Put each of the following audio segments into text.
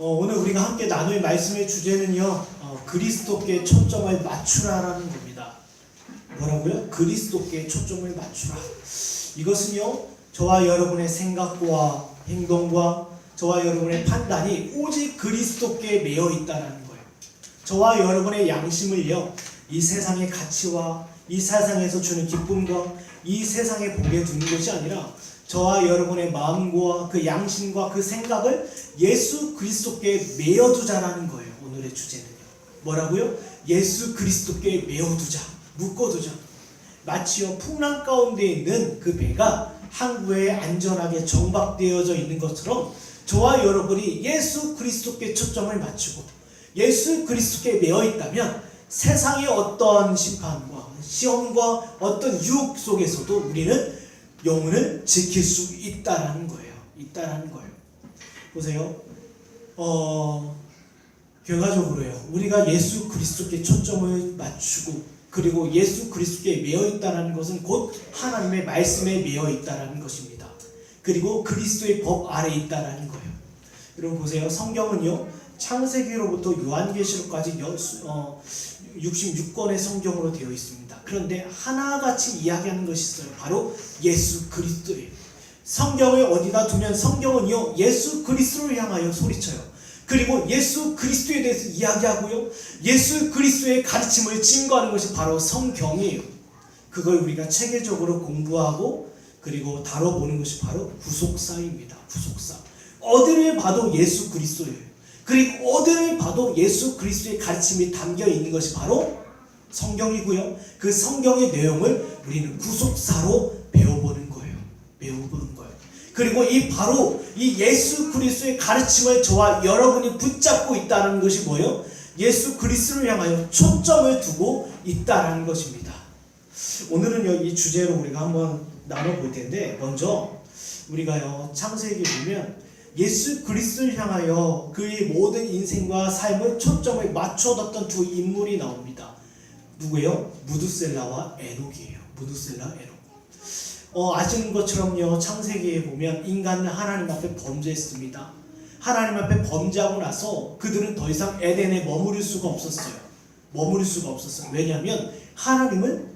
오늘 우리가 함께 나눌 말씀의 주제는요, 그리스도께 초점을 맞추라라는 겁니다. 뭐라고요? 그리스도께 초점을 맞추라. 이것은요, 저와 여러분의 생각과 행동과 저와 여러분의 판단이 오직 그리스도께 매여 있다는 거예요. 저와 여러분의 양심을요, 이 세상의 가치와 이 세상에서 주는 기쁨과 이 세상의 복에 두는 것이 아니라 저와 여러분의 마음과 그 양심과 그 생각을 예수 그리스도께 매어두자라는 거예요. 오늘의 주제는요. 뭐라고요? 예수 그리스도께 매어두자, 묶어두자. 마치요 풍랑 가운데 있는 그 배가 항구에 안전하게 정박되어져 있는 것처럼 저와 여러분이 예수 그리스도께 초점을 맞추고 예수 그리스도께 매어 있다면 세상의 어떤 심판과 시험과 어떤 유혹 속에서도 우리는 영혼을 지킬 수 있다라는 거예요. 보세요. 결과적으로요. 우리가 예수 그리스도께 초점을 맞추고 그리고 예수 그리스도께 매어 있다라는 것은 곧 하나님의 말씀에 매어 있다라는 것입니다. 그리고 그리스도의 법 아래 있다라는 거예요. 여러분 보세요. 성경은요. 창세기로부터 요한계시록까지 66권의 성경으로 되어 있습니다. 그런데 하나같이 이야기하는 것이 있어요. 바로 예수 그리스도예요. 성경을 어디다 두면 성경은요, 예수 그리스도를 향하여 소리쳐요. 그리고 예수 그리스도에 대해서 이야기하고요, 예수 그리스도의 가르침을 증거하는 것이 바로 성경이에요. 그걸 우리가 체계적으로 공부하고 그리고 다뤄보는 것이 바로 구속사입니다. 구속사. 어디를 봐도 예수 그리스도예요. 그리고 어디를 봐도 예수 그리스도의 가르침이 담겨 있는 것이 바로 성경이고요. 그 성경의 내용을 우리는 구속사로 배워보는 거예요. 그리고 바로 이 예수 그리스도의 가르침을 저와 여러분이 붙잡고 있다는 것이 뭐예요? 예수 그리스도를 향하여 초점을 두고 있다는 것입니다. 오늘은요, 이 주제로 우리가 한번 나눠볼 텐데, 먼저 우리가요, 창세기 보면 예수 그리스도를 향하여 그의 모든 인생과 삶을 초점을 맞춰뒀던 두 인물이 나옵니다. 누구예요? 무두셀라와 에녹이에요. 무두셀라, 에녹. 아시는 것처럼요, 창세기에 보면 인간은 하나님 앞에 범죄했습니다. 하나님 앞에 범죄하고 나서 그들은 더 이상 에덴에 머무를 수가 없었어요. 왜냐하면 하나님은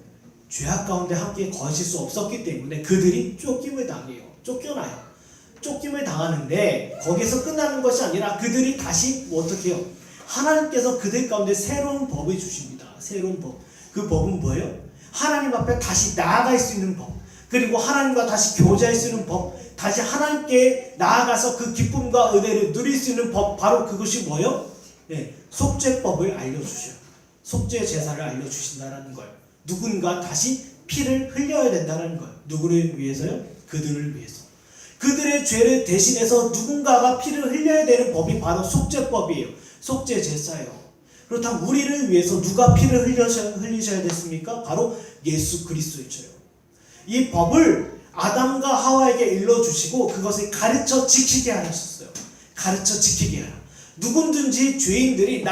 죄악 가운데 함께 거하실 수 없었기 때문에 그들이 쫓김을 당해요. 쫓김을 당하는데 거기서 끝나는 것이 아니라 그들이 다시 어떻게 해요? 하나님께서 그들 가운데 새로운 법을 주십니다. 새로운 법. 그 법은 뭐예요? 하나님 앞에 다시 나아갈 수 있는 법. 그리고 하나님과 다시 교제할 수 있는 법. 다시 하나님께 나아가서 그 기쁨과 은혜를 누릴 수 있는 법. 바로 그것이 뭐예요? 속죄법을 알려주셔요. 속죄 제사를 알려주신다는 거예요. 누군가 다시 피를 흘려야 된다는 거예요. 누구를 위해서요? 그들을 위해서. 그들의 죄를 대신해서 누군가가 피를 흘려야 되는 법이 바로 속죄법이에요. 속죄 제사예요. 그렇다면 우리를 위해서 누가 피를 흘리셔야 됐습니까? 바로 예수 그리스도였죠. 이 법을 아담과 하와에게 일러주시고 그것을 가르쳐 지키게 하셨어요. 누군든지 죄인들이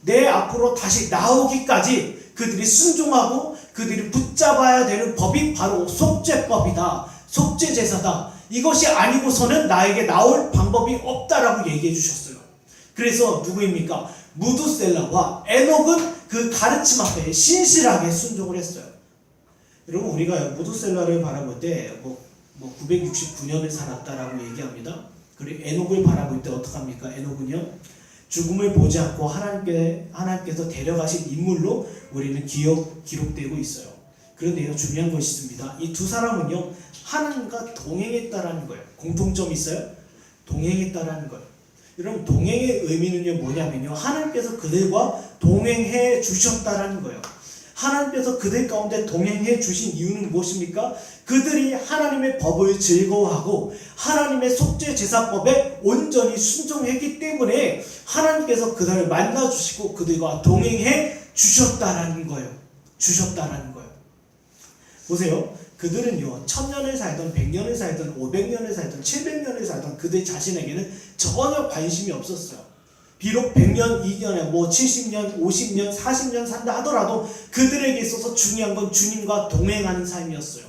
내 앞으로 다시 나오기까지 그들이 순종하고 그들이 붙잡아야 되는 법이 바로 속죄법이다. 속죄 제사다. 이것이 아니고서는 나에게 나올 방법이 없다라고 얘기해 주셨어요. 그래서 누구입니까? 무두셀라와 에녹은 그 가르침 앞에 신실하게 순종을 했어요. 여러분, 우리가 무두셀라를 바라볼 때 969년을 살았다라고 얘기합니다. 그리고 에녹을 바라볼 때 어떡합니까? 에녹은요, 죽음을 보지 않고 하나님께서 데려가신 인물로 우리는 기록되고 있어요. 그런데요, 중요한 것이 있습니다. 이 두 사람은요, 하나님과 동행했다라는 거예요. 공통점이 있어요? 동행했다라는 거예요. 여러분, 동행의 의미는요, 뭐냐면요, 하나님께서 그들과 동행해 주셨다라는 거예요. 하나님께서 그들 가운데 동행해 주신 이유는 무엇입니까? 그들이 하나님의 법을 즐거워하고 하나님의 속죄 제사법에 온전히 순종했기 때문에 하나님께서 그들을 만나주시고 그들과 동행해 주셨다라는 거예요. 보세요. 그들은요, 1000년을 살던 100년을 살던 500년을 살던 700년을 살던 그들 자신에게는 전혀 관심이 없었어요. 비록 100년, 2년에 70년, 50년, 40년 산다 하더라도 그들에게 있어서 중요한 건 주님과 동행하는 삶이었어요.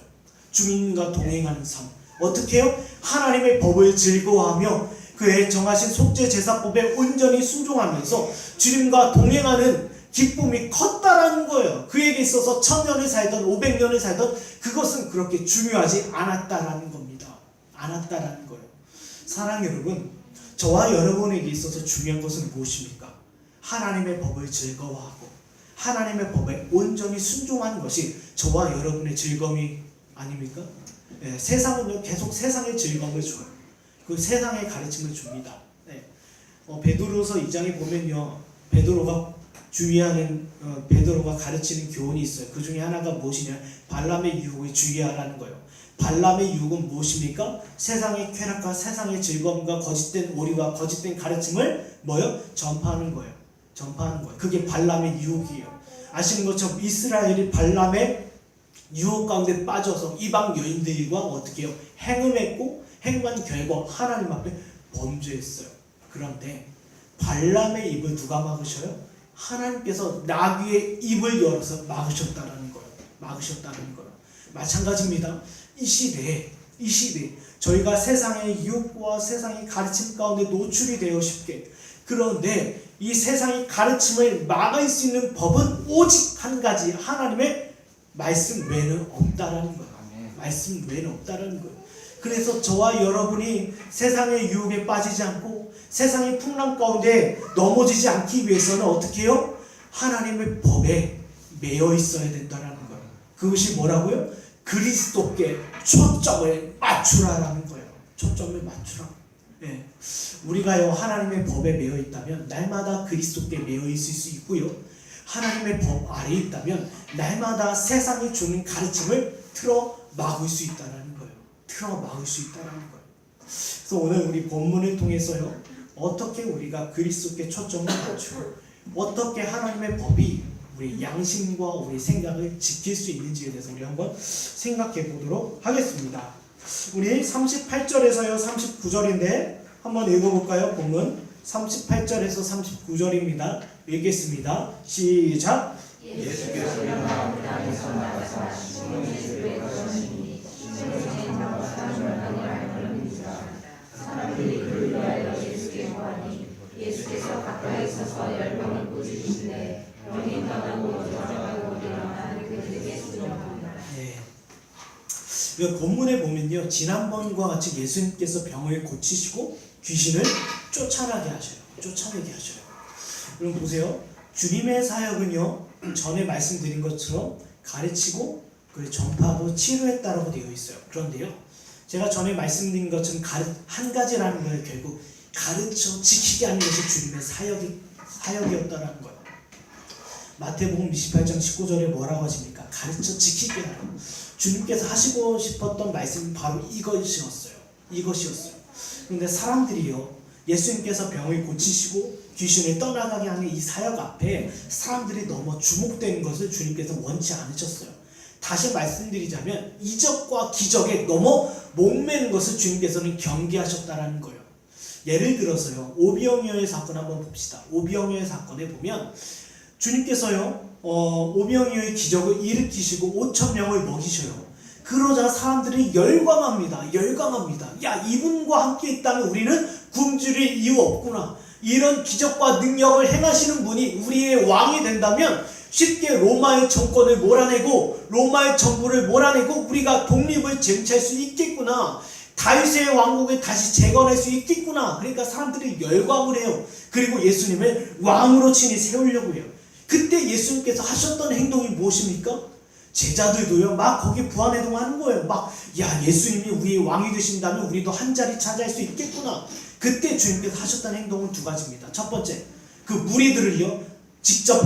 주님과 동행하는 삶. 어떻게 해요? 하나님의 법을 즐거워하며 그의 정하신 속죄 제사법에 온전히 순종하면서 주님과 동행하는 기쁨이 컸다라는 거예요. 그에게 있어서 1000년을 살던 500년을 살던 그것은 그렇게 중요하지 않았다라는 겁니다. 않았다라는 거예요. 사랑 여러분, 저와 여러분에게 있어서 중요한 것은 무엇입니까? 하나님의 법을 즐거워하고 하나님의 법에 온전히 순종하는 것이 저와 여러분의 즐거움이 아닙니까? 네, 세상은요 계속 세상의 즐거움을 줘요. 그 세상의 가르침을 줍니다. 네. 베드로서 2장에 보면요, 베드로가 주의하는 베드로가 가르치는 교훈이 있어요. 그 중에 하나가 무엇이냐? 발람의 유혹에 주의하라는 거예요. 발람의 유혹은 무엇입니까? 세상의 쾌락과 세상의 즐거움과 거짓된 오리와 거짓된 가르침을 뭐요? 전파하는 거예요. 전파하는 거예요. 그게 발람의 유혹이에요. 아시는 것처럼 이스라엘이 발람의 유혹 가운데 빠져서 이방 여인들과 어떻게 해요? 행음했고 행한 결과 하나님 앞에 범죄했어요. 그런데 발람의 입을 누가 막으셔요? 하나님께서 나귀의 입을 열어서 막으셨다라는 거예요. 막으셨다는 거예요. 마찬가지입니다. 이 시대에 저희가 세상의 유혹과 세상의 가르침 가운데 노출이 되어 쉽게, 그런데 이 세상의 가르침을 막을 수 있는 법은 오직 한 가지, 하나님의 말씀 외에는 없다라는 거예요. 말씀 외에는 없다라는 거예요. 그래서 저와 여러분이 세상의 유혹에 빠지지 않고 세상의 풍랑 가운데 넘어지지 않기 위해서는 어떻게 해요? 하나님의 법에 매여 있어야 된다라는 거예요. 그것이 뭐라고요? 그리스도께 초점을 맞추라라는 거예요. 초점을 맞추라. 네. 우리가요 하나님의 법에 매여 있다면 날마다 그리스도께 매여 있을 수 있고요, 하나님의 법 아래에 있다면 날마다 세상이 주는 가르침을 틀어 막을 수 있다라는 거예요. 틀어 막을 수 있다라는 거예요. 그래서 오늘 우리 본문을 통해서요, 어떻게 우리가 그리스도께 초점을 맞추고 어떻게 하나님의 법이 우리 양심과 우리 생각을 지킬 수 있는지에 대해서 우리 한번 생각해 보도록 하겠습니다. 우리 38절에서요 39절인데 한번 읽어볼까요? 본문 38절에서 39절입니다. 읽겠습니다. 시작. 예수께서 명하고 땅에서 말씀하시고 예수의 것이니 신성의 나와사는 알거니와 사람들이 그를 위하여 예수께 구하니 예수께서 가까이 서서 열방을 꾸짖으시되 병이 떠나고 돌아가고 일어나는 그들에게 순종합니다. 네. 이 본문에 보면요, 지난번과 같이 예수님께서 병을 고치시고 귀신을 쫓아내게 하셔요. 그럼 보세요. 주님의 사역은요, 전에 말씀드린 것처럼 가르치고 그리고 전파하고 치료했다라고 되어 있어요. 그런데요, 제가 전에 말씀드린 것처럼 한 가지라는 걸 결국 가르쳐 지키게 하는 것이 주님의 사역이었다라는 거예요. 마태복음 28장 19절에 뭐라고 하십니까? 가르쳐 지키게 하라. 주님께서 하시고 싶었던 말씀이 바로 이것이었어요. 그런데 사람들이요, 예수님께서 병을 고치시고 귀신을 떠나가게 하는 이 사역 앞에 사람들이 너무 주목되는 것을 주님께서 원치 않으셨어요. 다시 말씀드리자면 이적과 기적에 너무 목매는 것을 주님께서는 경계하셨다라는 거예요. 예를 들어서요, 오병이어의 사건 한번 봅시다. 오병이어의 사건에 보면 주님께서요 오병이어의 기적을 일으키시고 5,000명을 먹이셔요. 그러자 사람들이 열광합니다. 야, 이분과 함께 있다면 우리는 굶주릴 이유 없구나. 이런 기적과 능력을 행하시는 분이 우리의 왕이 된다면 쉽게 로마의 정권을 몰아내고 로마의 정부를 몰아내고 우리가 독립을 쟁취할 수 있겠구나. 다윗의 왕국을 다시 재건할 수 있겠구나. 그러니까 사람들이 열광을 해요. 그리고 예수님을 왕으로 친히 세우려고 해요. 그때 예수님께서 하셨던 행동이 무엇입니까? 제자들도요 막 거기 부안해동하는 거예요. 막 야, 예수님이 우리의 왕이 되신다면 우리도 한 자리 차지할 수 있겠구나. 그때 주님께서 하셨던 행동은 두 가지입니다. 첫 번째, 그 무리들을요 직접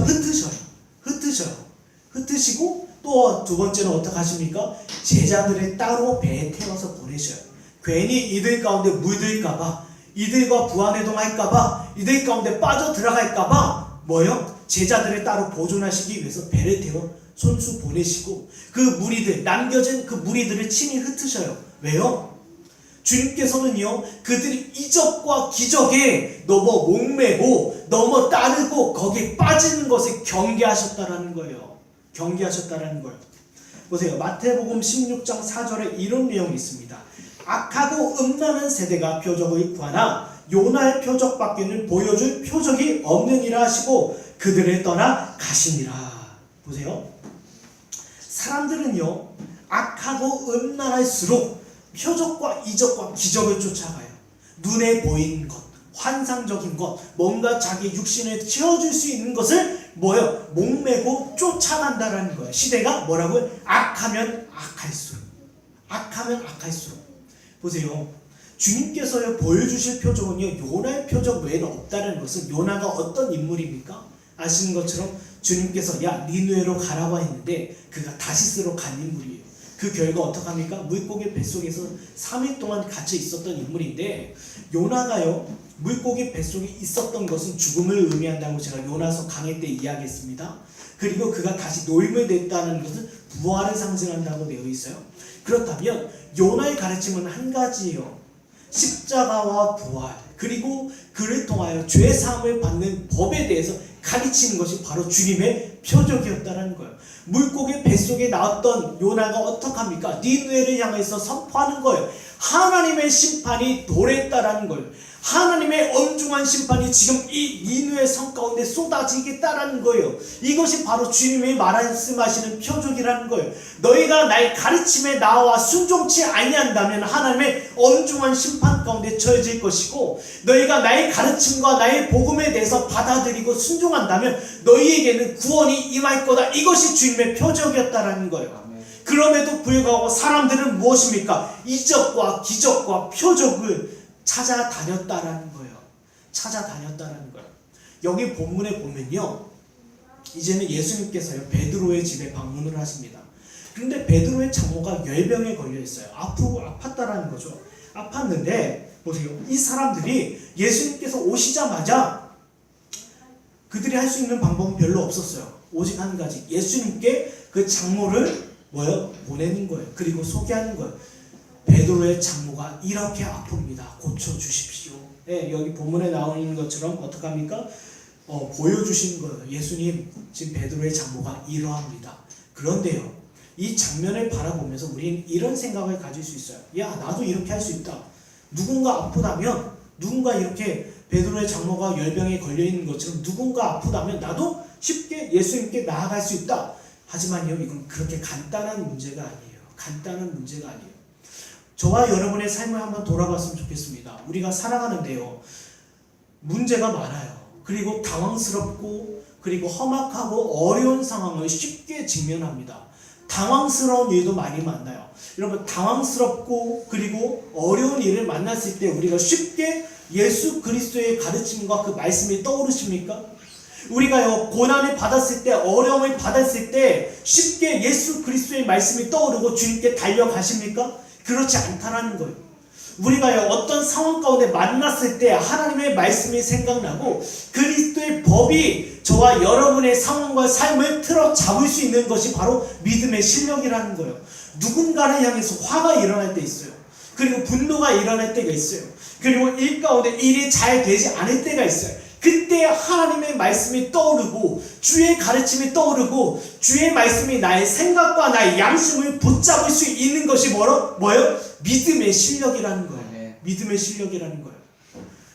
흩으시고 또 두 번째는 어떻게 하십니까? 제자들을 따로 배에 태워서 보내셔요. 괜히 이들 가운데 물들까봐, 이들과 부안해동할까봐, 이들 가운데 빠져 들어갈까봐 뭐요? 제자들을 따로 보존하시기 위해서 배를 태워 손수 보내시고 그 무리들, 남겨진 그 무리들을 친히 흩으셔요. 왜요? 주님께서는요 그들이 이적과 기적에 너무 목매고 너무 따르고 거기에 빠지는 것을 경계하셨다라는 거예요. 보세요. 마태복음 16장 4절에 이런 내용이 있습니다. 악하고 음란한 세대가 표적을 구하나 요나의 표적밖에는 보여줄 표적이 없느니라 하시고 그들을 떠나 가시니라. 보세요. 사람들은요 악하고 음란할수록 표적과 이적과 기적을 쫓아가요. 눈에 보이는 것, 환상적인 것, 뭔가 자기 육신을 채워줄 수 있는 것을 뭐예요? 목매고 쫓아간다라는 거예요. 시대가 뭐라고요? 악하면 악할수록. 악하면 악할수록. 보세요. 주님께서요 보여주실 표적은요 요나의 표적 외에는 없다는 것은 요나가 어떤 인물입니까? 아시는 것처럼 주님께서 야 니느웨로 가라고 했는데 그가 다시스로 간 인물이에요. 그 결과 어떡합니까? 물고기 뱃속에서 3일 동안 갇혀 있었던 인물인데 요나가요 물고기 뱃속에 있었던 것은 죽음을 의미한다고 제가 요나서 강의 때 이야기했습니다. 그리고 그가 다시 노임을 냈다는 것은 부활을 상징한다고 되어 있어요. 그렇다면 요나의 가르침은 한 가지예요. 십자가와 부활 그리고 그를 통하여 죄 사함을 받는 법에 대해서 가르치는 것이 바로 주님의 표적이었다는 거예요. 물고기 뱃속에 나왔던 요나가 어떡합니까? 니느웨를 향해서 선포하는 거예요. 하나님의 심판이 도래했다라는 거예요. 하나님의 엄중한 심판이 지금 이 니느웨 성 가운데 쏟아지겠다라는 거예요. 이것이 바로 주님이 말씀하시는 표적이라는 거예요. 너희가 나의 가르침에 나와 순종치 아니한다면 하나님의 엄중한 심판 가운데 처해질 것이고 너희가 나의 가르침과 나의 복음에 대해서 받아들이고 순종한다면 너희에게는 구원이 임할 거다. 이것이 주님의 표적이었다라는 거예요. 그럼에도 불구하고 사람들은 무엇입니까? 이적과 기적과 표적을 찾아다녔다라는 거예요. 찾아다녔다라는 거예요. 여기 본문에 보면요. 이제는 예수님께서요. 베드로의 집에 방문을 하십니다. 그런데 베드로의 장모가 열병에 걸려 있어요. 아팠다라는 거죠. 아팠는데 보세요. 이 사람들이 예수님께서 오시자마자 그들이 할 수 있는 방법은 별로 없었어요. 오직 한 가지. 예수님께 그 장모를 보내는 거예요. 그리고 소개하는 거예요. 베드로의 장모가 이렇게 아픕니다. 고쳐주십시오. 네, 여기 본문에 나오는 것처럼 어떡합니까? 보여주신 거예요. 예수님 지금 베드로의 장모가 이러합니다. 그런데요. 이 장면을 바라보면서 우리는 이런 생각을 가질 수 있어요. 야 나도 이렇게 할 수 있다. 누군가 아프다면 누군가 이렇게 베드로의 장모가 열병에 걸려있는 것처럼 누군가 아프다면 나도 쉽게 예수님께 나아갈 수 있다. 하지만요 이건 그렇게 간단한 문제가 아니에요. 간단한 문제가 아니에요. 저와 여러분의 삶을 한번 돌아봤으면 좋겠습니다. 우리가 살아가는데요. 문제가 많아요. 그리고 당황스럽고 그리고 험악하고 어려운 상황을 쉽게 직면합니다. 당황스러운 일도 많이 만나요. 여러분 당황스럽고 그리고 어려운 일을 만났을 때 우리가 쉽게 예수 그리스도의 가르침과 그 말씀이 떠오르십니까? 우리가요 고난을 받았을 때 어려움을 받았을 때 쉽게 예수 그리스도의 말씀이 떠오르고 주님께 달려가십니까? 그렇지 않다라는 거예요. 우리가요 어떤 상황 가운데 만났을 때 하나님의 말씀이 생각나고 그리스도의 법이 저와 여러분의 상황과 삶을 틀어 잡을 수 있는 것이 바로 믿음의 실력이라는 거예요. 누군가를 향해서 화가 일어날 때 있어요. 그리고 분노가 일어날 때가 있어요. 그리고 일 가운데 일이 잘 되지 않을 때가 있어요. 그때 하나님의 말씀이 떠오르고 주의 가르침이 떠오르고 주의 말씀이 나의 생각과 나의 양심을 붙잡을 수 있는 것이 뭐예요? 믿음의 실력이라는 거예요. 네. 믿음의 실력이라는 거예요.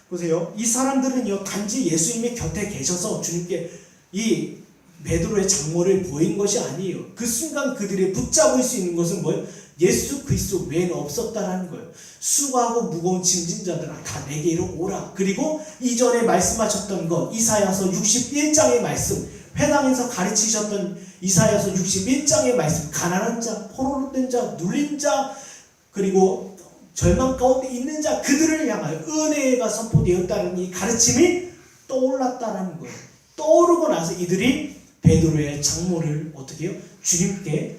보세요. 이 사람들은요 단지 예수님이 곁에 계셔서 주님께 이 베드로의 장모를 보인 것이 아니에요. 그 순간 그들이 붙잡을 수 있는 것은 뭐예요? 예수 그리스도 외에는 없었다라는 거예요. 수고하고 무거운 짐진 자들아 다 내게로 오라. 그리고 이전에 말씀하셨던 것 이사야서 61장의 말씀 회당에서 가르치셨던 이사야서 61장의 말씀 가난한 자, 포로로 된 자, 눌린 자 그리고 절망 가운데 있는 자 그들을 향하여 은혜가 선포되었다는 이 가르침이 떠올랐다라는 거예요. 떠오르고 나서 이들이 베드로의 장모를 어떻게 해요? 주님께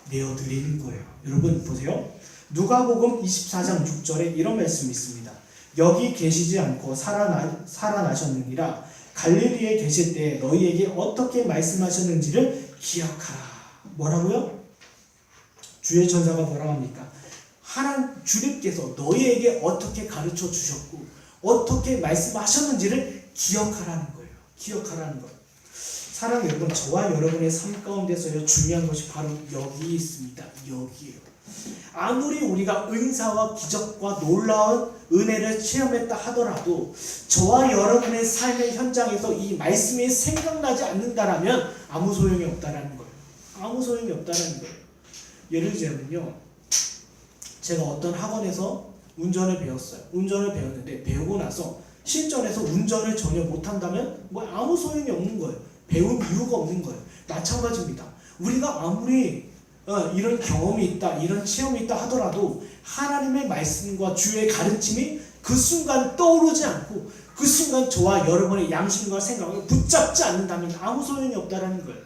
내어드리는 거예요. 여러분 보세요. 누가복음 24장 6절에 이런 말씀이 있습니다. 여기 계시지 않고 살아나셨느니라. 갈릴리에 계실 때 너희에게 어떻게 말씀하셨는지를 기억하라. 뭐라고요? 주의 천사가 뭐라고 합니까? 하나님 주님께서 너희에게 어떻게 가르쳐 주셨고 어떻게 말씀하셨는지를 기억하라는 거예요. 기억하라는 거예요. 사랑하는 여러분, 저와 여러분의 삶 가운데서요 중요한 것이 바로 여기 있습니다. 여기에요. 아무리 우리가 은사와 기적과 놀라운 은혜를 체험했다 하더라도 저와 여러분의 삶의 현장에서 이 말씀이 생각나지 않는다라면 아무 소용이 없다라는 거예요. 아무 소용이 없다라는 거예요. 예를 들자면요, 제가 어떤 학원에서 운전을 배웠어요. 운전을 배웠는데 배우고 나서 실전에서 운전을 전혀 못한다면 뭐 아무 소용이 없는 거예요. 배울 이유가 없는 거예요. 마찬가지입니다. 우리가 아무리 이런 경험이 있다, 이런 체험이 있다 하더라도 하나님의 말씀과 주의 가르침이 그 순간 떠오르지 않고 그 순간 저와 여러분의 양심과 생각을 붙잡지 않는다면 아무 소용이 없다라는 거예요.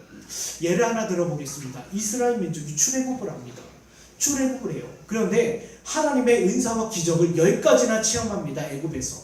예를 하나 들어보겠습니다. 이스라엘 민족이 출애굽을 합니다. 출애굽을 해요. 그런데 하나님의 은사와 기적을 10가지나 체험합니다. 애굽에서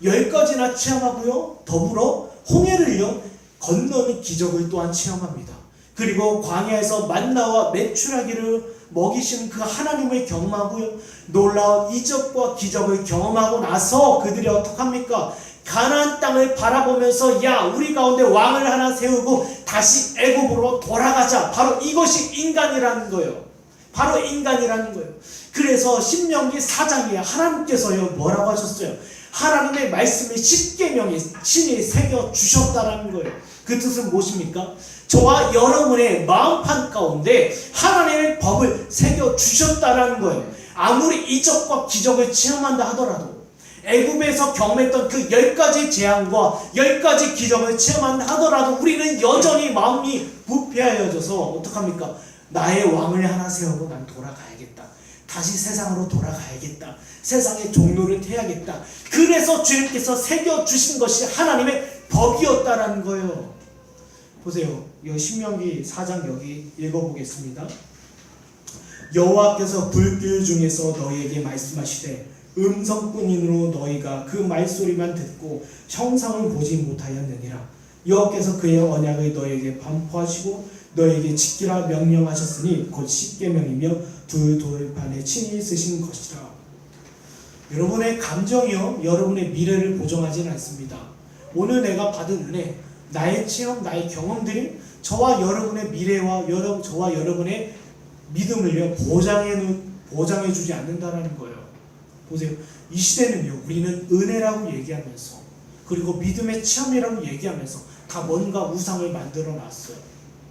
10가지나 체험하고요, 더불어 홍해를요 건너는 기적을 또한 체험합니다. 그리고 광야에서 만나와 메추라기를 먹이시는 그 하나님을 경험하고요, 놀라운 이적과 기적을 경험하고 나서 그들이 어떡합니까? 가나안 땅을 바라보면서 야, 우리 가운데 왕을 하나 세우고 다시 애굽으로 돌아가자. 바로 이것이 인간이라는 거예요. 바로 인간이라는 거예요. 그래서 신명기 4장에 하나님께서요 뭐라고 하셨어요? 하나님의 말씀을 십계명에 신이 새겨 주셨다라는 거예요. 그 뜻은 무엇입니까? 저와 여러분의 마음판 가운데 하나님의 법을 새겨 주셨다라는 거예요. 아무리 이적과 기적을 체험한다 하더라도, 애굽에서 경험했던 그 10가지 재앙과 10가지 기적을 체험한다 하더라도 우리는 여전히 마음이 부패하여져서 어떡합니까? 나의 왕을 하나 세우고 난 돌아가야겠다. 다시 세상으로 돌아가야겠다. 세상의 종로를 태야겠다. 그래서 주님께서 새겨주신 것이 하나님의 법이었다라는 거예요. 보세요. 이 신명기 4장 여기 읽어보겠습니다. 여호와께서 불길 중에서 너희에게 말씀하시되 음성뿐인으로 너희가 그 말소리만 듣고 형상을 보지 못하였느니라. 여호와께서 그의 언약을 너희에게 반포하시고 너희에게 지키라 명령하셨으니 곧 십계명이며 두 돌판에 친히 쓰신 것이라. 여러분의 감정이요 여러분의 미래를 보정하지는 않습니다. 오늘 내가 받은 은혜, 나의 체험, 나의 경험들이 저와 여러분의 미래와 저와 여러분의 믿음을요 보장해주지 않는다라는 거예요. 보세요. 이 시대는요 우리는 은혜라고 얘기하면서 그리고 믿음의 체험이라고 얘기하면서 다 뭔가 우상을 만들어 놨어요.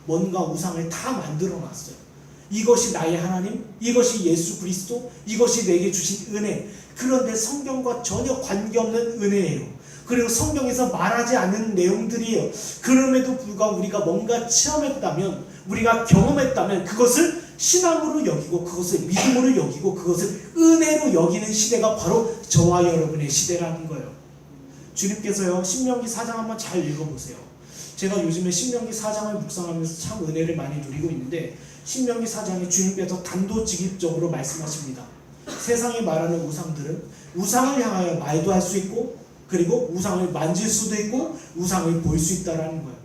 뭔가 우상을 다 만들어 놨어요. 이것이 나의 하나님, 이것이 예수 그리스도, 이것이 내게 주신 은혜. 그런데 성경과 전혀 관계없는 은혜예요. 그리고 성경에서 말하지 않는 내용들이에요. 그럼에도 불구하고 우리가 뭔가 체험했다면, 우리가 경험했다면 그것을 신앙으로 여기고 그것을 믿음으로 여기고 그것을 은혜로 여기는 시대가 바로 저와 여러분의 시대라는 거예요. 주님께서요 신명기 4장 한번 잘 읽어보세요. 제가 요즘에 신명기 4장을 묵상하면서 참 은혜를 많이 누리고 있는데, 신명기 4장에 주님께서 단도직입적으로 말씀하십니다. 세상에 말하는 우상들은 우상을 향하여 말도 할 수 있고 그리고 우상을 만질 수도 있고 우상을 볼 수 있다라는 거예요.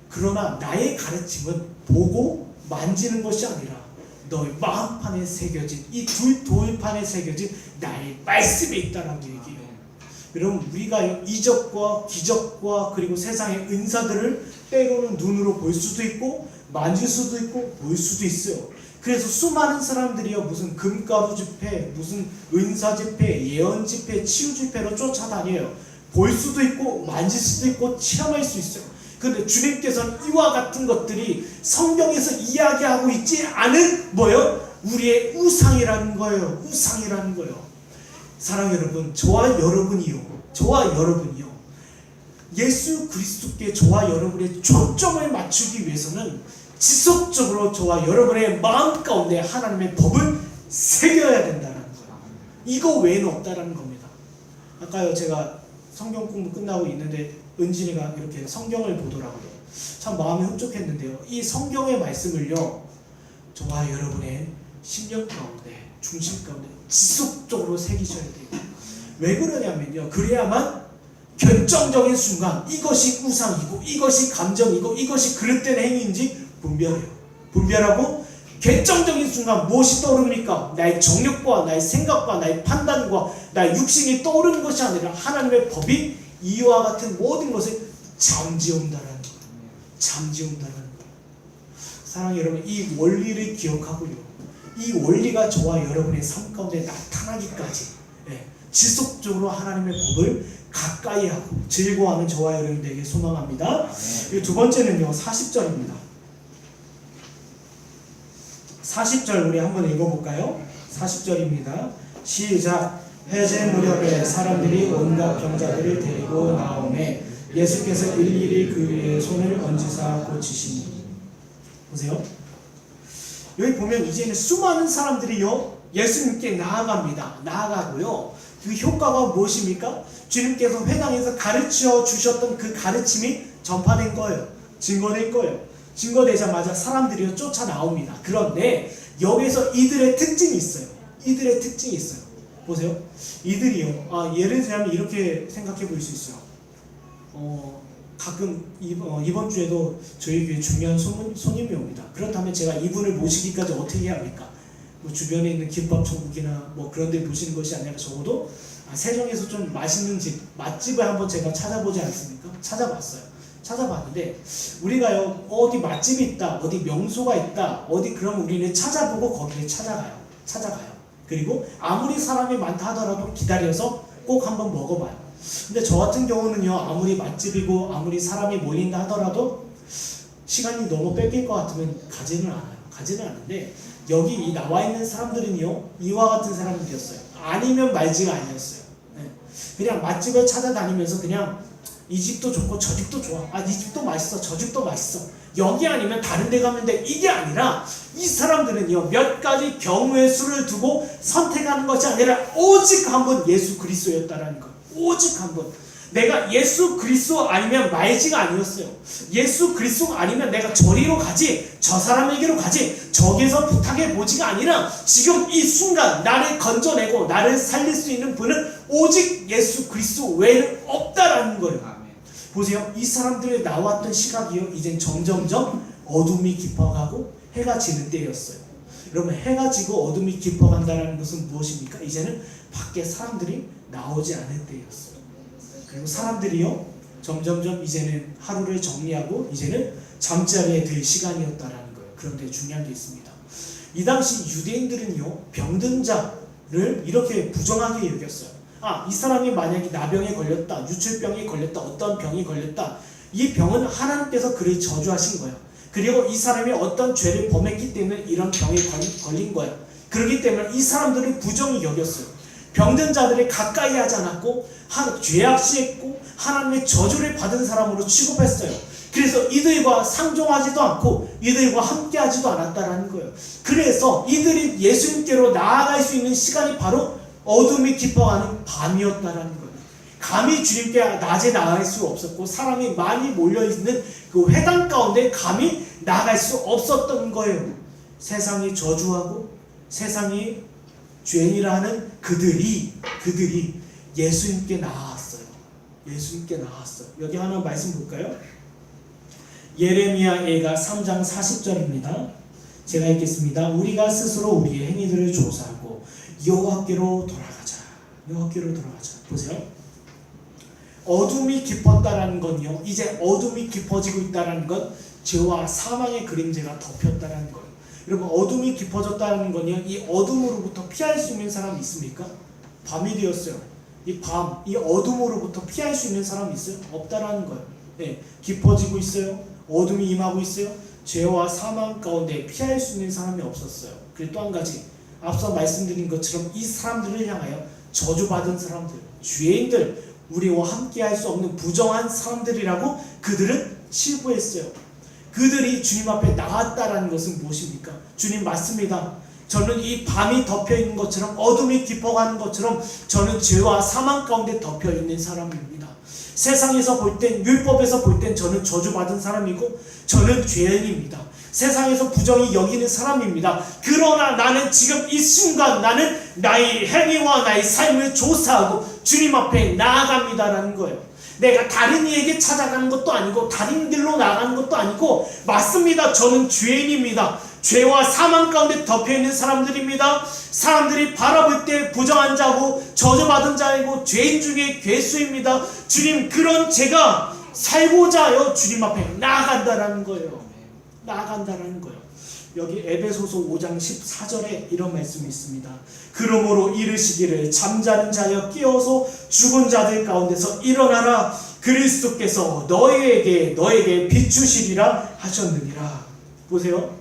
그러나 나의 가르침은 보고 만지는 것이 아니라 너의 마음판에 새겨진 이 두 돌판에 새겨진 나의 말씀에 있다라는 얘기예요. 여러분 우리가 이적과 기적과 그리고 세상의 은사들을 때로는 눈으로 볼 수도 있고 만질 수도 있고 볼 수도 있어요. 그래서 수많은 사람들이요 무슨 금가루 집회, 무슨 은사 집회, 예언 집회, 치유 집회로 쫓아다녀요. 볼 수도 있고 만질 수도 있고 체험할 수 있어요. 그런데 주님께서는 이와 같은 것들이 성경에서 이야기하고 있지 않은 뭐예요? 우리의 우상이라는 거예요. 우상이라는 거예요. 사랑 여러분, 저와 여러분이요 예수 그리스도께 저와 여러분의 초점을 맞추기 위해서는 지속적으로 저와 여러분의 마음 가운데 하나님의 법을 새겨야 된다는 거예요. 이거 외에는 없다라는 겁니다. 아까요 제가 성경 공부 끝나고 있는데 은진이가 이렇게 성경을 보더라고요. 참 마음이 흡족했는데요. 이 성경의 말씀을요 저와 여러분의 심령 가운데, 중심 가운데 지속적으로 새기셔야 돼요. 왜 그러냐면요, 그래야만 결정적인 순간 이것이 우상이고 이것이 감정이고 이것이 그릇된 행위인지 분별하고 결정적인 순간 무엇이 떠오릅니까? 나의 정욕과 나의 생각과 나의 판단과 나의 육신이 떠오르는 것이 아니라 하나님의 법이 이와 같은 모든 것을 잠재운다라는 거예요. 잠재운다라는 거예요. 사랑하는 여러분, 이 원리를 기억하고요, 이 원리가 저와 여러분의 삶 가운데 나타나기까지 지속적으로 하나님의 법을 가까이 하고 즐거워하는 저와 여러분 되게 소망합니다. 두 번째는요, 40절입니다. 40절 우리 한번 읽어볼까요? 40절입니다. 시작. 해제 무렵에 사람들이 온갖 병자들을 데리고 나오매 예수께서 일일이 그 위에 손을 얹으사 고치시니. 보세요. 여기 보면 이제는 수많은 사람들이요 예수님께 나아가고요. 그 효과가 무엇입니까? 주님께서 회당에서 가르쳐 주셨던 그 가르침이 전파된 거예요. 증거된 거예요. 증거되자마자 사람들이 쫓아 나옵니다. 그런데 여기서 이들의 특징이 있어요. 보세요. 이들이요. 예를 들면 이렇게 생각해 볼 수 있어요. 가끔 이번 주에도 저희 교회 중요한 손님이 옵니다. 그렇다면 제가 이분을 모시기까지 어떻게 해야 합니까? 뭐 주변에 있는 김밥 천국이나 뭐 그런 데 모시는 것이 아니라 적어도 세종에서 좀 맛있는 맛집을 한번 제가 찾아보지 않습니까? 찾아봤는데 우리가요 어디 맛집이 있다, 어디 명소가 있다, 어디 그러면 우리는 찾아보고 거기에 찾아가요. 그리고 아무리 사람이 많다 하더라도 기다려서 꼭 한번 먹어봐요. 근데 저 같은 경우는요, 아무리 맛집이고 아무리 사람이 몰린다 하더라도 시간이 너무 뺏길 것 같으면 가지는 않는데 여기 나와 있는 사람들은요 이와 같은 사람들이었어요. 아니면 말지가 아니었어요. 그냥 맛집을 찾아다니면서 그냥 이 집도 좋고 저 집도 좋아, 이 집도 맛있어, 저 집도 맛있어, 여기 아니면 다른 데 가면 돼, 이게 아니라 이 사람들은요 몇 가지 경우의 수를 두고 선택하는 것이 아니라 오직 한 번 예수 그리스도였다라는 거예요. 오직 한 번. 내가 예수 그리스도 아니면 말지가 아니었어요. 예수 그리스도 아니면 내가 저리로 가지, 저 사람에게로 가지, 저기서 부탁해 보지가 아니라 지금 이 순간 나를 건져내고 나를 살릴 수 있는 분은 오직 예수 그리스도 외에는 없다라는 거예요. 보세요. 이 사람들이 나왔던 시각이요 이젠 점점점 어둠이 깊어가고 해가 지는 때였어요. 여러분, 해가 지고 어둠이 깊어간다는 것은 무엇입니까? 이제는 밖에 사람들이 나오지 않을 때였어요. 그리고 사람들이요 점점점 이제는 하루를 정리하고 이제는 잠자리에 들 시간이었다라는 거예요. 그런데 중요한 게 있습니다. 이 당시 유대인들은요 병든 자를 이렇게 부정하게 여겼어요. 이 사람이 만약에 나병에 걸렸다, 유출병에 걸렸다, 어떤 병이 걸렸다, 이 병은 하나님께서 그를 저주하신 거예요. 그리고 이 사람이 어떤 죄를 범했기 때문에 이런 병에 걸린 거예요. 그렇기 때문에 이 사람들을 부정히 여겼어요. 병든 자들을 가까이 하지 않았고 죄악시했고 하나님의 저주를 받은 사람으로 취급했어요. 그래서 이들과 상종하지도 않고 이들과 함께하지도 않았다라는 거예요. 그래서 이들이 예수님께로 나아갈 수 있는 시간이 바로 어둠이 깊어가는 밤이었다라는 거예요. 감히 주님께 낮에 나아갈 수 없었고 사람이 많이 몰려있는 그 회당 가운데 감히 나아갈 수 없었던 거예요. 세상이 저주하고 세상이 죄인이라 하는 그들이 예수님께 나아왔어요. 여기 하나 말씀 볼까요? 예레미야 예가 3장 40절입니다. 제가 읽겠습니다. 우리가 스스로 우리의 행위들을 조사하고 여호와께로 돌아가자. 보세요. 어둠이 깊었다라는 건요 이제 어둠이 깊어지고 있다라는 건 죄와 사망의 그림자가 덮였다라는 거예요. 여러분, 어둠이 깊어졌다는 건요 이 어둠으로부터 피할 수 있는 사람이 있습니까? 밤이 되었어요. 이 어둠으로부터 피할 수 있는 사람이 있어요? 없다라는 거예요. 깊어지고 있어요. 어둠이 임하고 있어요. 죄와 사망 가운데 피할 수 있는 사람이 없었어요. 그리고 또 한 가지, 앞서 말씀드린 것처럼 이 사람들을 향하여 저주받은 사람들, 죄인들, 우리와 함께 할 수 없는 부정한 사람들이라고 그들은 치부했어요. 그들이 주님 앞에 나왔다라는 것은 무엇입니까? 주님 맞습니다. 저는 이 밤이 덮여있는 것처럼 어둠이 깊어가는 것처럼 저는 죄와 사망 가운데 덮여있는 사람입니다. 세상에서 볼 땐, 율법에서 볼 땐 저는 저주받은 사람이고 저는 죄인입니다. 세상에서 부정히 여기는 사람입니다. 그러나 나는 지금 이 순간 나는 나의 행위와 나의 삶을 조사하고 주님 앞에 나아갑니다라는 거예요. 내가 다른 이에게 찾아가는 것도 아니고 다른 길로 나가는 것도 아니고 맞습니다. 저는 죄인입니다. 죄와 사망 가운데 덮여있는 사람들입니다. 사람들이 바라볼 때 부정한 자고 저주받은 자이고 죄인 중에 괴수입니다. 주님, 그런 제가 살고자 하여 주님 앞에 나아간다라는 거예요. 여기 에베소서 5장 14절에 이런 말씀이 있습니다. 그러므로 이르시기를 잠자는 자여 깨어서 죽은 자들 가운데서 일어나라. 그리스도께서 너에게 비추시리라 하셨느니라. 보세요.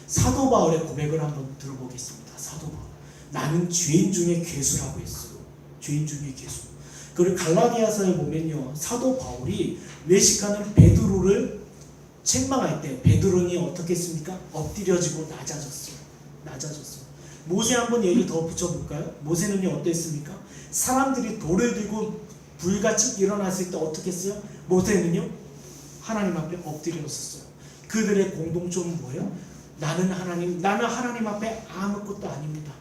사도 바울의 고백을 한번 들어보겠습니다. 사도 바울. 나는 죄인 중에 괴수라고 했어요. 죄인 중에 괴수. 그리고 갈라디아서에 보면요, 사도 바울이 외식하는 베드로를 책망할 때 베드로는 어떻게 했습니까? 엎드려지고 낮아졌어요. 모세 한번 얘기 더 붙여볼까요? 모세는요 어땠습니까? 사람들이 돌을 들고 불같이 일어났을 때 어떻게 했어요? 모세는요 하나님 앞에 엎드렸었어요. 그들의 공동점은 뭐예요? 나는 하나님 앞에 아무것도 아닙니다.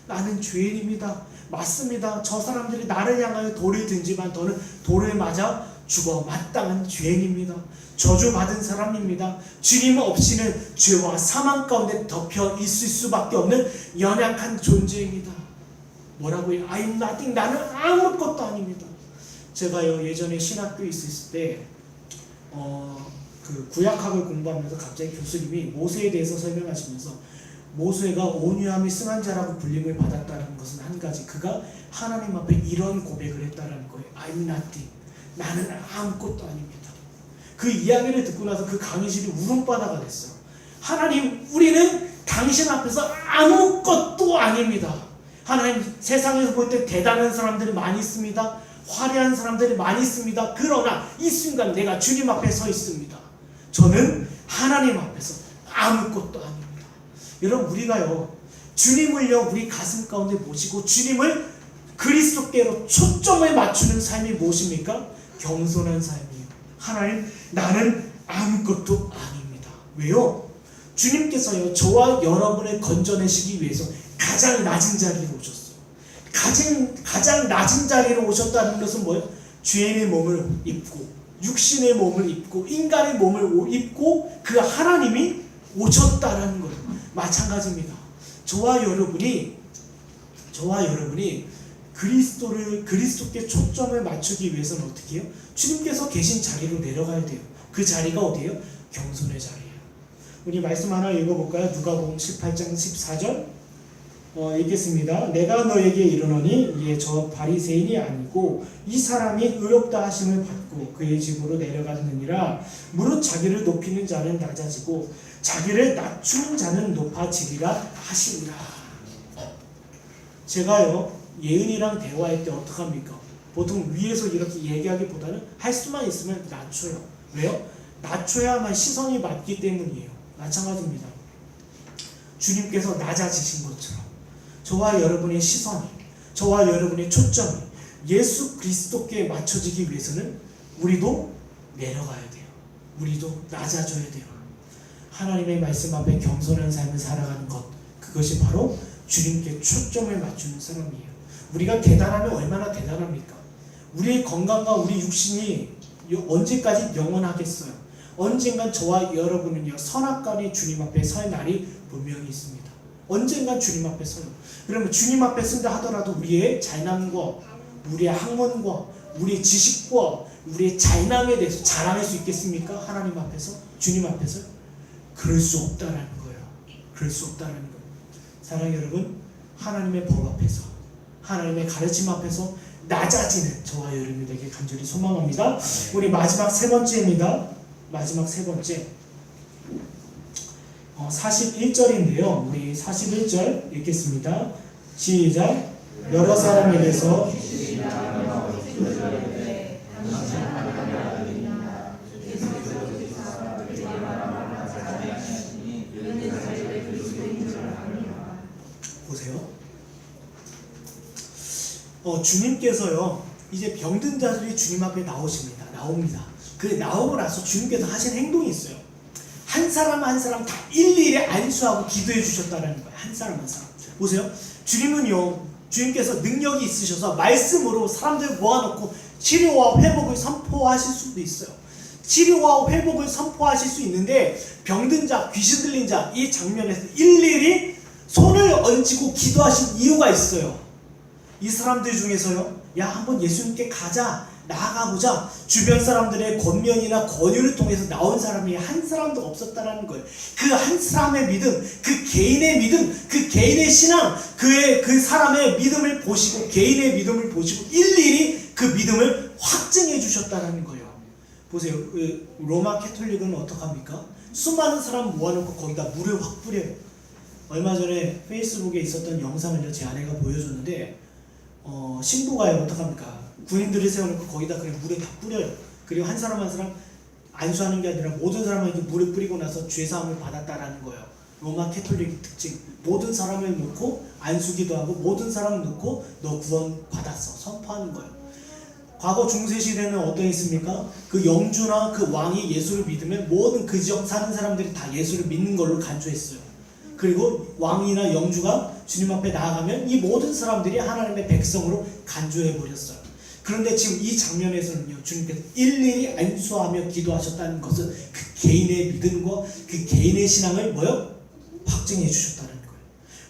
나는 죄인입니다. 맞습니다. 저 사람들이 나를 향하여 돌을 든지만 저는 돌을 맞아 죽어 마땅한 죄인입니다. 저주받은 사람입니다. 주님 없이는 죄와 사망 가운데 덮여 있을 수밖에 없는 연약한 존재입니다. 뭐라고요? I'm nothing. 나는 아무것도 아닙니다. 제가요 예전에 신학교에 있을 때 그 구약학을 공부하면서 갑자기 교수님이 모세에 대해서 설명하시면서 모세가 온유함이 승한 자라고 불림을 받았다는 것은 한 가지, 그가 하나님 앞에 이런 고백을 했다는 거예요. I'm nothing. 나는 아무것도 아닙니다. 그 이야기를 듣고 나서 그 강의실이 울음바다가 됐어요. 하나님, 우리는 당신 앞에서 아무것도 아닙니다. 하나님, 세상에서 볼 때 대단한 사람들이 많이 있습니다. 화려한 사람들이 많이 있습니다. 그러나 이 순간 내가 주님 앞에 서 있습니다. 저는 하나님 앞에서 아무것도 아닙니다. 여러분, 우리가요 주님을요 우리 가슴 가운데 모시고 주님을 그리스도께로 초점을 맞추는 삶이 무엇입니까? 겸손한 삶이에요. 하나님, 나는 아무것도 아닙니다. 왜요? 주님께서요 저와 여러분을 건져내시기 위해서 가장 낮은 자리로 오셨어요. 가장 낮은 자리로 오셨다는 것은 뭐예요? 죄인의 몸을 입고 육신의 몸을 입고 인간의 몸을 입고 그 하나님이 오셨다라는 거예요. 마찬가지입니다. 저와 여러분이 그리스도께 초점을 맞추기 위해서는 어떻게 해요? 주님께서 계신 자리로 내려가야 돼요. 그 자리가 어디예요? 겸손의 자리예요. 우리 말씀 하나 읽어볼까요? 누가복음 18장 14절 읽겠습니다. 내가 너에게 이르노니 이에 저 바리새인이 아니고 이 사람이 의롭다 하심을 받고 그의 집으로 내려가느니라. 무릇 자기를 높이는 자는 낮아지고 자기를 낮추는 자는 높아지리라 하시니라. 제가요 예은이랑 대화할 때 어떡합니까? 보통 위에서 이렇게 얘기하기보다는 할 수만 있으면 낮춰요. 왜요? 낮춰야만 시선이 맞기 때문이에요. 마찬가지입니다. 주님께서 낮아지신 것처럼 저와 여러분의 시선이, 저와 여러분의 초점이 예수 그리스도께 맞춰지기 위해서는 우리도 내려가야 돼요. 우리도 낮아져야 돼요. 하나님의 말씀 앞에 겸손한 삶을 살아가는 것, 그것이 바로 주님께 초점을 맞추는 사람이에요. 우리가 대단하면 얼마나 대단합니까? 우리의 건강과 우리 육신이 언제까지 영원하겠어요? 언젠간 저와 여러분은요 선악간에 주님 앞에 설 날이 분명히 있습니다. 언젠간 주님 앞에 서요. 그러면 주님 앞에 쓴다 하더라도 우리의 잘남과 우리의 학問과 우리의 지식과 우리의 잘남에 대해서 자랑할 수 있겠습니까? 하나님 앞에서? 주님 앞에서? 그럴 수 없다라는 거예요. 그럴 수 없다라는 거예요. 사랑하는 여러분, 하나님의 법 앞에서, 하나님의 가르침 앞에서 낮아지는 저와 여러분이 되게 간절히 소망합니다. 우리 마지막 세 번째입니다. 마지막 세 번째 41절인데요. 우리 41절 읽겠습니다. 시작. 여러 사람에게서 보세요. 주님께서요 이제 병든 자들이 주님 앞에 나옵니다. 그 나오고 나서 주님께서 하신 행동이 있어요. 한 사람 한 사람 다 일일이 안수하고 기도해 주셨다는 거예요. 한 사람 한 사람. 보세요. 주님께서 능력이 있으셔서 말씀으로 사람들 모아놓고 치료와 회복을 선포하실 수도 있어요. 치료와 회복을 선포하실 수 있는데 병든 자, 귀신 들린 자 이 장면에서 일일이 손을 얹고 기도하신 이유가 있어요. 이 사람들 중에서요, 야 한번 예수님께 가자, 나아가보자, 주변 사람들의 권면이나 권유를 통해서 나온 사람이 한 사람도 없었다라는 거예요. 그 한 사람의 믿음, 그 개인의 믿음, 그 개인의 신앙, 그 사람의 믿음을 보시고, 개인의 믿음을 보시고 일일이 그 믿음을 확증해 주셨다는 거예요. 보세요. 로마 캐톨릭은 어떡합니까? 수많은 사람 모아놓고 거기다 물을 확 뿌려요. 얼마 전에 페이스북에 있었던 영상을 제 아내가 보여줬는데, 신부가요 어떡합니까? 군인들을 세워놓고 거기다 그냥 물에 다 뿌려요. 그리고 한 사람 한 사람 안수하는 게 아니라 모든 사람에게 물을 뿌리고 나서 죄사함을 받았다라는 거예요. 로마 캐톨릭 특징. 모든 사람을 놓고 안수기도 하고 모든 사람을 놓고 너 구원 받았어 선포하는 거예요. 과거 중세시대는 어떠했습니까? 그 영주나 그 왕이 예수를 믿으면 모든 그 지역 사는 사람들이 다 예수를 믿는 걸로 간주했어요. 그리고 왕이나 영주가 주님 앞에 나아가면 이 모든 사람들이 하나님의 백성으로 간주해버렸어요. 그런데 지금 이 장면에서는요, 주님께서 일일이 안수하며 기도하셨다는 것은 그 개인의 믿음과 그 개인의 신앙을 확증해 주셨다는 거예요.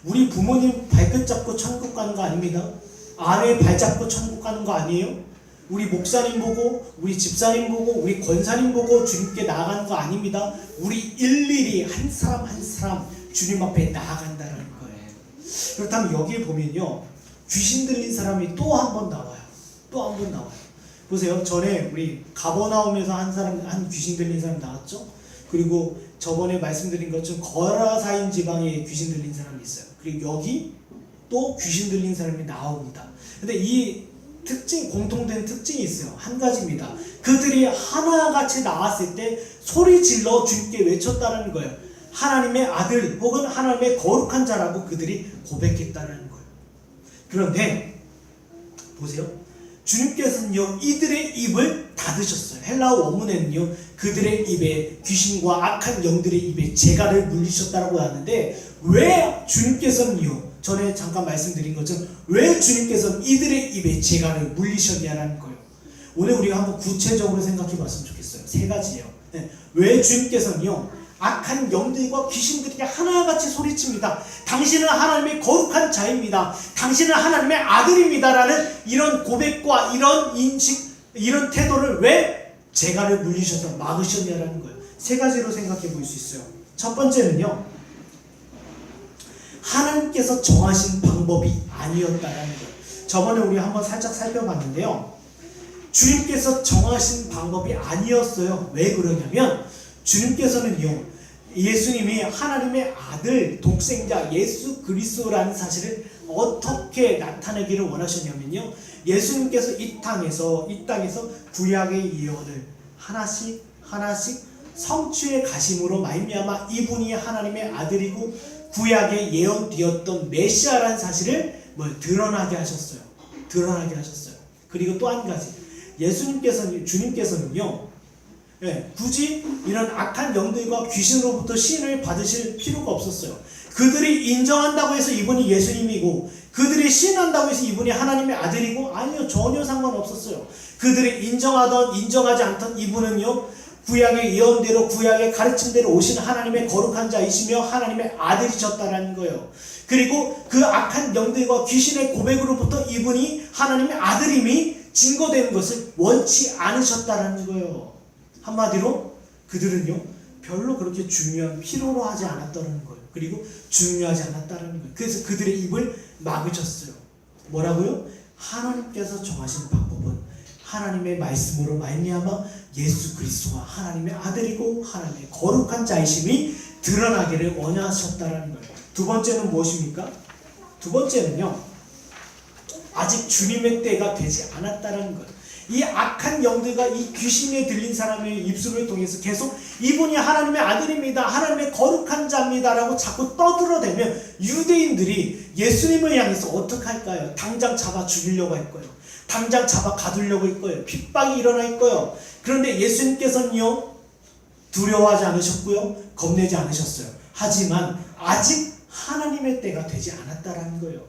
우리 부모님 발끝 잡고 천국 가는 거 아닙니다. 아내 발 잡고 천국 가는 거 아니에요. 우리 목사님 보고, 우리 집사님 보고, 우리 권사님 보고 주님께 나아가는 거 아닙니다. 우리 일일이 한 사람 한 사람 주님 앞에 나아간다는 거예요. 그렇다면 여기에 보면요, 귀신 들린 사람이 또 한 번 나와요. 또 한 번 나와요. 보세요. 전에 우리 가버나움에서 한 귀신 들린 사람 나왔죠. 그리고 저번에 말씀드린 것처럼 거라사인 지방에 귀신 들린 사람이 있어요. 그리고 여기 또 귀신 들린 사람이 나옵니다. 근데 이 공통된 특징이 있어요. 한 가지입니다. 그들이 하나같이 나왔을 때 소리 질러 주님께 외쳤다는 거예요. 하나님의 아들 혹은 하나님의 거룩한 자라고 그들이 고백했다는 거예요. 그런데 보세요. 주님께서는요, 이들의 입을 닫으셨어요. 헬라어 원문에는요, 그들의 입에 귀신과 악한 영들의 입에 재갈을 물리셨다고 하는데, 왜 주님께서는요, 전에 잠깐 말씀드린 것처럼 왜 주님께서는 이들의 입에 재갈을 물리셨냐라는 거예요. 오늘 우리가 한번 구체적으로 생각해 봤으면 좋겠어요. 세 가지예요. 왜 주님께서는요, 악한 영들과 귀신들이 하나같이 소리칩니다. 당신은 하나님의 거룩한 자입니다. 당신은 하나님의 아들입니다라는 이런 고백과 이런 인식, 이런 태도를 왜 재갈을 물리셔서 막으셨냐라는 거예요. 세 가지로 생각해 볼 수 있어요. 첫 번째는요, 하나님께서 정하신 방법이 아니었다라는 거예요. 저번에 우리 한번 살짝 살펴봤는데요, 주님께서 정하신 방법이 아니었어요. 왜 그러냐면 주님께서는요, 예수님이 하나님의 아들, 독생자 예수 그리스도라는 사실을 어떻게 나타내기를 원하셨냐면요, 예수님께서 이 땅에서 구약의 예언을 하나씩 성취해 가심으로 말미암아 이분이 하나님의 아들이고 구약에 예언되었던 메시아라는 사실을 드러나게 하셨어요. 그리고 또 한 가지, 주님께서는요, 굳이 이런 악한 영들과 귀신으로부터 시인을 받으실 필요가 없었어요. 그들이 인정한다고 해서 이분이 예수님이고, 그들이 시인한다고 해서 이분이 하나님의 아들이고, 아니요, 전혀 상관없었어요. 그들이 인정하던 인정하지 않던 이분은요, 구약의 예언대로, 구약의 가르침대로 오신 하나님의 거룩한 자이시며 하나님의 아들이셨다라는 거예요. 그리고 그 악한 영들과 귀신의 고백으로부터 이분이 하나님의 아들임이 증거되는 것을 원치 않으셨다라는 거예요. 한마디로 그들은요, 별로 그렇게 중요한 필요로 하지 않았다는 거예요. 그리고 중요하지 않았다는 거예요. 그래서 그들의 입을 막으셨어요. 뭐라고요? 하나님께서 정하신 방법은 하나님의 말씀으로 말미암아 예수 그리스도가 하나님의 아들이고 하나님의 거룩한 자이심이 드러나기를 원하셨다는 거예요. 두 번째는 무엇입니까? 두 번째는요, 아직 주님의 때가 되지 않았다는 거예요. 이 악한 영들과 이 귀신에 들린 사람의 입술을 통해서 계속 이분이 하나님의 아들입니다, 하나님의 거룩한 자입니다 라고 자꾸 떠들어대면 유대인들이 예수님을 향해서 어떻게 할까요? 당장 잡아 죽이려고 할 거예요. 당장 잡아 가두려고 할 거예요. 핍박이 일어날 거예요. 그런데 예수님께서는요, 두려워하지 않으셨고요, 겁내지 않으셨어요. 하지만 아직 하나님의 때가 되지 않았다라는 거예요.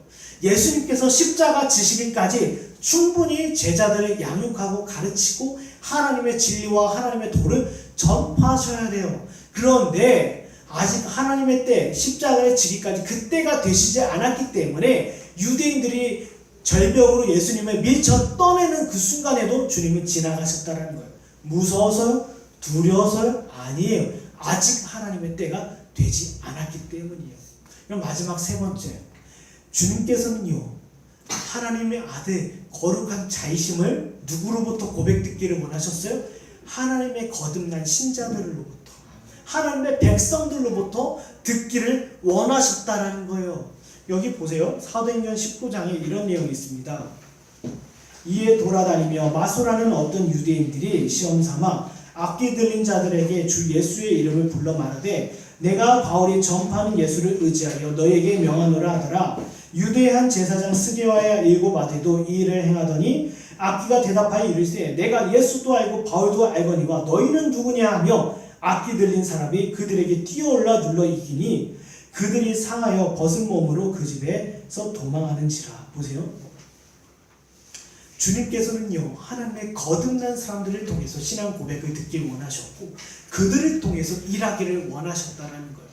예수님께서 십자가 지시기까지 충분히 제자들을 양육하고 가르치고 하나님의 진리와 하나님의 도를 전파하셔야 돼요. 그런데 아직 하나님의 때, 십자가의 지기까지 그때가 되시지 않았기 때문에 유대인들이 절벽으로 예수님을 밀쳐 떠내는 그 순간에도 주님은 지나가셨다는 거예요. 무서워서요? 두려워서요? 아니에요. 아직 하나님의 때가 되지 않았기 때문이에요. 그럼 마지막 세 번째, 주님께서는요 하나님의 아들 거룩한 자이심을 누구로부터 고백듣기를 원하셨어요? 하나님의 거듭난 신자들로부터, 하나님의 백성들로부터 듣기를 원하셨다라는 거예요. 여기 보세요. 사도행전 19장에 이런 내용이 있습니다. 이에 돌아다니며 마소라는 어떤 유대인들이 시험삼아 악기 들린 자들에게 주 예수의 이름을 불러 말하되 내가 바울이 전파하는 예수를 의지하여 너에게 명하노라 하더라. 유대한 제사장 스게와의 7 아들도 이 일을 행하더니 악기가 대답하여 이르되 내가 예수도 알고 바울도 알거니와 너희는 누구냐 하며 악기 들린 사람이 그들에게 뛰어올라 눌러 이기니 그들이 상하여 벗은 몸으로 그 집에서 도망하는지라. 보세요. 주님께서는요 하나님의 거듭난 사람들을 통해서 신앙 고백을 듣길 원하셨고 그들을 통해서 일하기를 원하셨다는 거예요.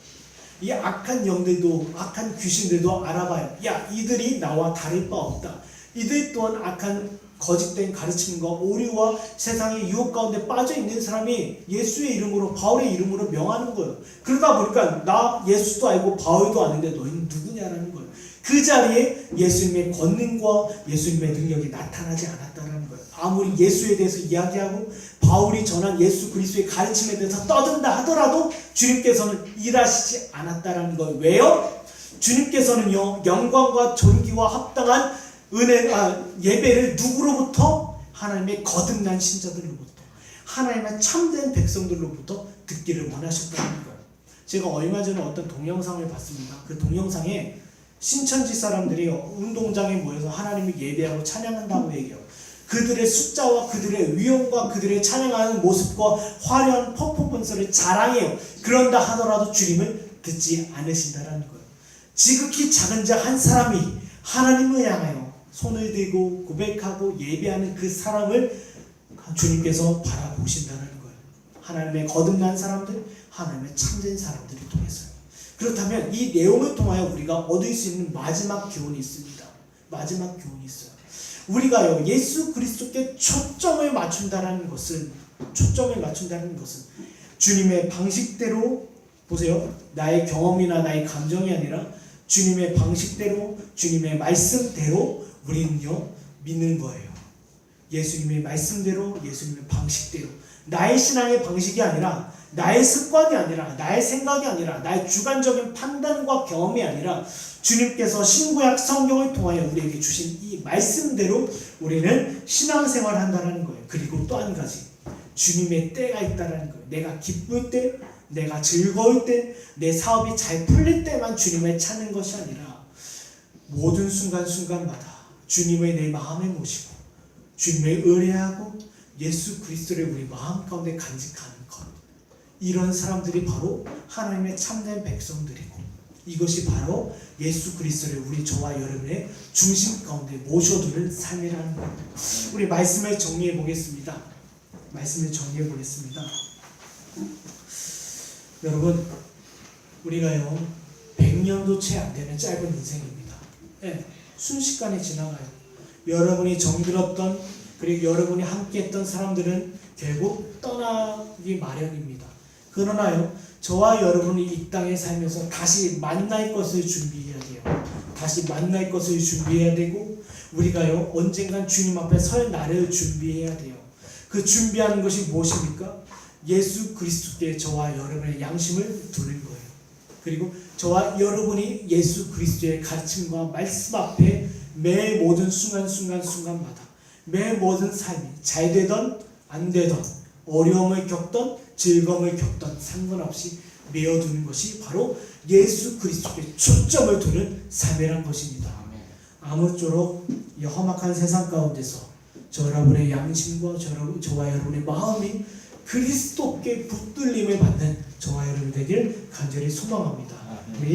이 악한 영들도 악한 귀신들도 알아봐요. 야, 이들이 나와 다를 바 없다. 이들 또한 악한 거짓된 가르침과 오류와 세상의 유혹 가운데 빠져있는 사람이 예수의 이름으로 바울의 이름으로 명하는 거예요. 그러다 보니까 나 예수도 알고 바울도 아는데 너희는 누구냐라는 거예요. 그 자리에 예수님의 권능과 예수님의 능력이 나타나지 않았다는 거예요. 아무리 예수에 대해서 이야기하고 바울이 전한 예수 그리스도의 가르침에 대해서 떠든다 하더라도 주님께서는 일하시지 않았다는 거예요. 왜요? 주님께서는요 영광과 존귀와 합당한 예배를 누구로부터? 하나님의 거듭난 신자들로부터, 하나님의 참된 백성들로부터 듣기를 원하셨다는 거예요. 제가 얼마 전에 어떤 동영상을 봤습니다. 그 동영상에 신천지 사람들이 운동장에 모여서 하나님을 예배하고 찬양한다고 얘기해요. 그들의 숫자와 그들의 위엄과 그들의 찬양하는 모습과 화려한 퍼포먼스를 자랑해요. 그런다 하더라도 주님을 듣지 않으신다는 거예요. 지극히 작은 자 한 사람이 하나님을 향하여 손을 들고 고백하고 예배하는 그 사람을 주님께서 바라보신다는 거예요. 하나님의 거듭난 사람들, 하나님의 참된 사람들을 통해서요. 그렇다면 이 내용을 통하여 우리가 얻을 수 있는 마지막 교훈이 있습니다. 마지막 교훈이 있어요. 우리가요 예수 그리스도께 초점을 맞춘다는 것은 주님의 방식대로, 보세요, 나의 경험이나 나의 감정이 아니라 주님의 방식대로, 주님의 말씀대로 우리는요 믿는 거예요. 예수님의 말씀대로, 예수님의 방식대로. 나의 신앙의 방식이 아니라, 나의 습관이 아니라, 나의 생각이 아니라, 나의 주관적인 판단과 경험이 아니라 주님께서 신구약 성경을 통하여 우리에게 주신 이 말씀대로 우리는 신앙생활을 한다는 거예요. 그리고 또 한 가지, 주님의 때가 있다는 거예요. 내가 기쁠 때, 내가 즐거울 때, 내 사업이 잘 풀릴 때만 주님을 찾는 것이 아니라 모든 순간순간마다 주님을 내 마음에 모시고 주님을 의뢰하고 예수 그리스도를 우리 마음 가운데 간직하는 것, 이런 사람들이 바로 하나님의 참된 백성들이고 이것이 바로 예수 그리스도를 우리 저와 여러분의 중심 가운데 모셔두는 삶이라는 겁니다. 우리 말씀을 정리해 보겠습니다. 여러분, 우리가요 100년도 채 안 되는 짧은 인생입니다. 네, 순식간에 지나가요. 여러분이 정들었던, 그리고 여러분이 함께했던 사람들은 결국 떠나기 마련입니다. 그러나요 저와 여러분이 이 땅에 살면서 다시 만날 것을 준비해야 돼요. 다시 만날 것을 준비해야 되고 우리가요 언젠간 주님 앞에 설 날을 준비해야 돼요. 그 준비하는 것이 무엇입니까? 예수 그리스도께 저와 여러분의 양심을 두는 거예요. 그리고 저와 여러분이 예수 그리스도의 가르침과 말씀 앞에 매 모든 순간마다 매 모든 삶이 잘 되던 안 되던 어려움을 겪던 즐거움을 겪던 상관없이 메어두는 것이 바로 예수 그리스도께 초점을 두는 삶이란 것입니다. 아무쪼록 이 험악한 세상 가운데서 여러분의 양심과 저와 여러분의 마음이 그리스도께 붙들림을 받는 저와 여러분 되길 간절히 소망합니다. 우리